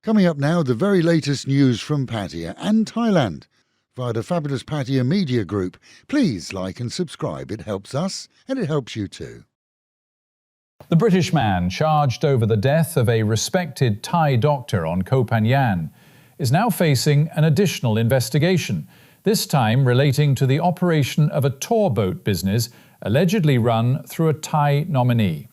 Coming up now, the very latest news from Pattaya and Thailand via the fabulous Pattaya Media Group. Please like and subscribe. It helps us and it helps you too. The British man charged over the death of a respected Thai doctor on Koh Phangan is now facing an additional investigation, this time relating to the operation of a tour boat business allegedly run through a Thai nominee.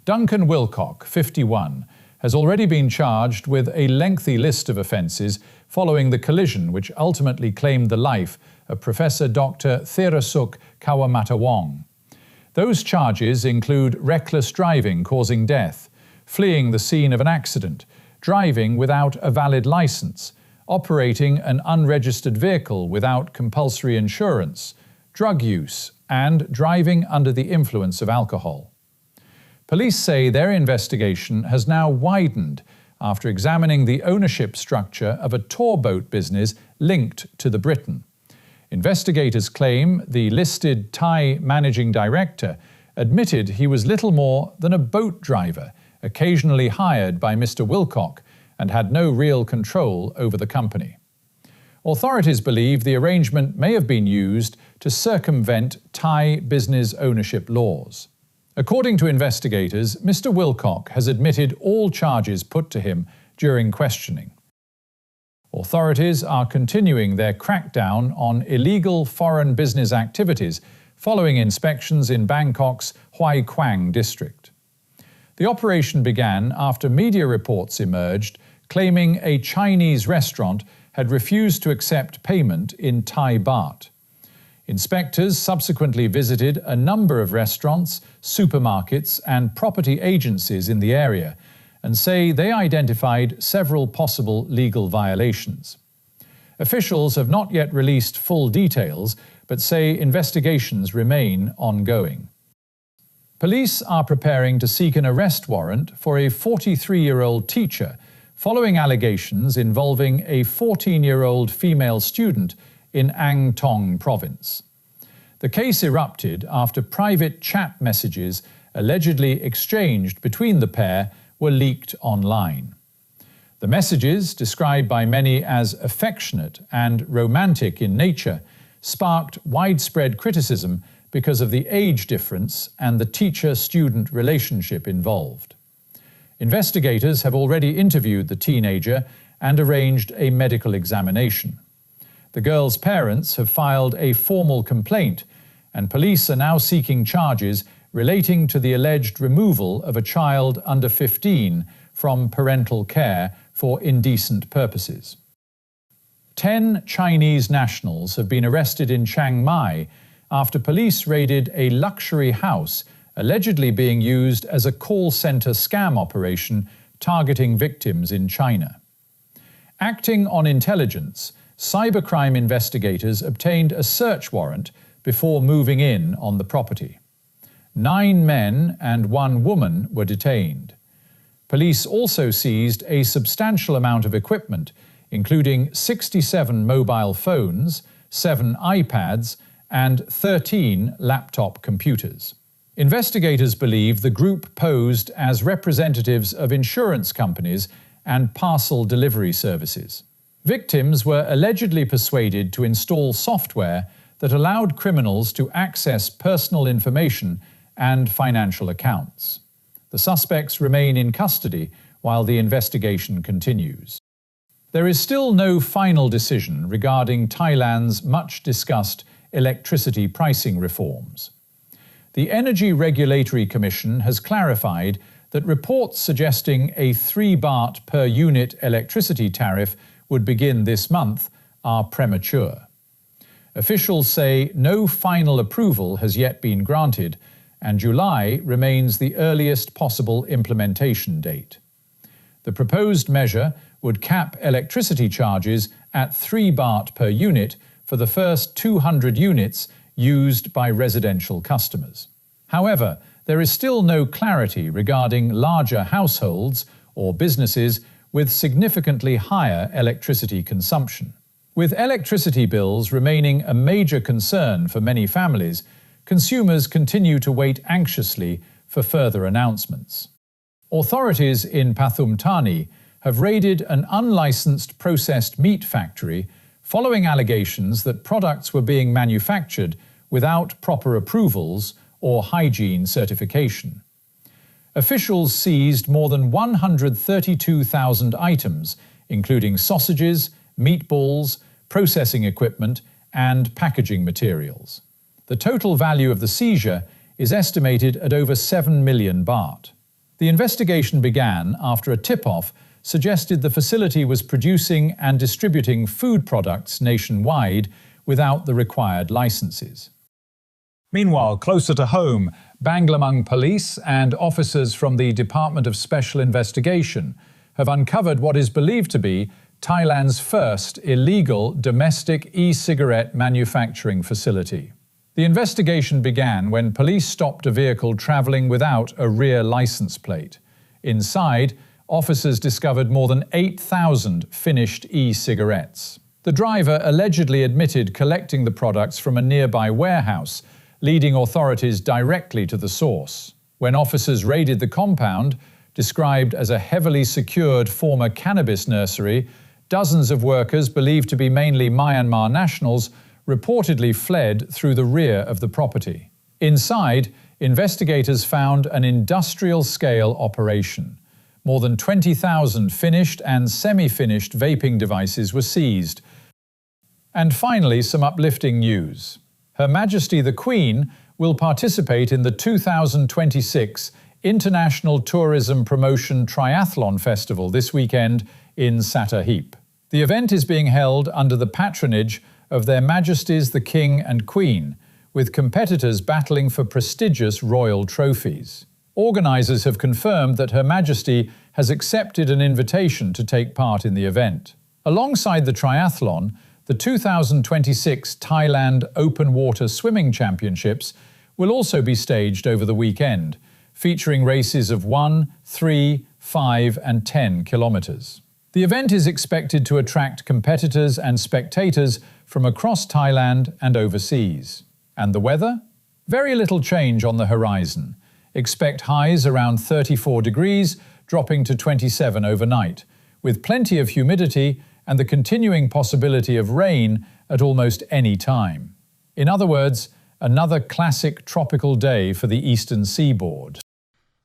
Duncan Wilcock, 51, has already been charged with a lengthy list of offences following the collision which ultimately claimed the life of Professor Dr. Therasuk Kawamatawong. Those charges include reckless driving causing death, fleeing the scene of an accident, driving without a valid licence, operating an unregistered vehicle without compulsory insurance, drug use, and driving under the influence of alcohol. Police say their investigation has now widened after examining the ownership structure of a tour boat business linked to the Briton. Investigators claim the listed Thai managing director admitted he was little more than a boat driver, occasionally hired by Mr. Wilcock, and had no real control over the company. Authorities believe the arrangement may have been used to circumvent Thai business ownership laws. According to investigators, Mr. Wilcock has admitted all charges put to him during questioning. Authorities are continuing their crackdown on illegal foreign business activities following inspections in Bangkok's Hoi Quang district. The operation began after media reports emerged claiming a Chinese restaurant had refused to accept payment in Thai baht. Inspectors subsequently visited a number of restaurants, supermarkets, and property agencies in the area and say they identified several possible legal violations. Officials have not yet released full details, but say investigations remain ongoing. Police are preparing to seek an arrest warrant for a 43-year-old teacher following allegations involving a 14-year-old female student in Ang Thong province. The case erupted after private chat messages allegedly exchanged between the pair were leaked online. The messages, described by many as affectionate and romantic in nature, sparked widespread criticism because of the age difference and the teacher-student relationship involved. Investigators have already interviewed the teenager and arranged a medical examination. The girl's parents have filed a formal complaint, and police are now seeking charges relating to the alleged removal of a child under 15 from parental care for indecent purposes. 10 Chinese nationals have been arrested in Chiang Mai after police raided a luxury house allegedly being used as a call center scam operation targeting victims in China. Acting on intelligence, cybercrime investigators obtained a search warrant before moving in on the property. 9 men and 1 woman were detained. Police also seized a substantial amount of equipment, including 67 mobile phones, 7 iPads, and 13 laptop computers. Investigators believe the group posed as representatives of insurance companies and parcel delivery services. Victims were allegedly persuaded to install software that allowed criminals to access personal information and financial accounts. The suspects remain in custody while the investigation continues. There is still no final decision regarding Thailand's much-discussed electricity pricing reforms. The Energy Regulatory Commission has clarified that reports suggesting a 3 baht per unit electricity tariff would begin this month are premature. Officials say no final approval has yet been granted, and July remains the earliest possible implementation date. The proposed measure would cap electricity charges at 3 baht per unit for the first 200 units used by residential customers. However, there is still no clarity regarding larger households or businesses with significantly higher electricity consumption. With electricity bills remaining a major concern for many families, consumers continue to wait anxiously for further announcements. Authorities in Pathum Thani have raided an unlicensed processed meat factory following allegations that products were being manufactured without proper approvals or hygiene certification. Officials seized more than 132,000 items, including sausages, meatballs, processing equipment, and packaging materials. The total value of the seizure is estimated at over 7 million baht. The investigation began after a tip-off suggested the facility was producing and distributing food products nationwide without the required licenses. Meanwhile, closer to home, Banglamung police and officers from the Department of Special Investigation have uncovered what is believed to be Thailand's first illegal domestic e-cigarette manufacturing facility. The investigation began when police stopped a vehicle travelling without a rear license plate. Inside, officers discovered more than 8,000 finished e-cigarettes. The driver allegedly admitted collecting the products from a nearby warehouse, leading authorities directly to the source. When officers raided the compound, described as a heavily secured former cannabis nursery, dozens of workers, believed to be mainly Myanmar nationals, reportedly fled through the rear of the property. Inside, investigators found an industrial-scale operation. More than 20,000 finished and semi-finished vaping devices were seized. And finally, some uplifting news. Her Majesty the Queen will participate in the 2026 International Tourism Promotion Triathlon Festival this weekend in Sattahip. The event is being held under the patronage of Their Majesties the King and Queen, with competitors battling for prestigious royal trophies. Organisers have confirmed that Her Majesty has accepted an invitation to take part in the event. Alongside the triathlon, the 2026 Thailand Open Water Swimming Championships will also be staged over the weekend, featuring races of 1, 3, 5 and 10 kilometres. The event is expected to attract competitors and spectators from across Thailand and overseas. And the weather? Very little change on the horizon. Expect highs around 34 degrees, dropping to 27 overnight, with plenty of humidity and the continuing possibility of rain at almost any time. In other words, another classic tropical day for the eastern seaboard.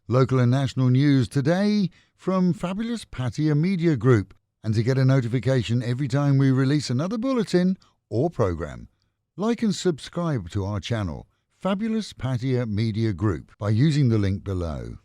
Local and national news today from fabulous Pattaya Media Group. And to get a notification every time we release another bulletin or program, like and subscribe to our channel, Fabulous Pattaya Media Group, by using the link below.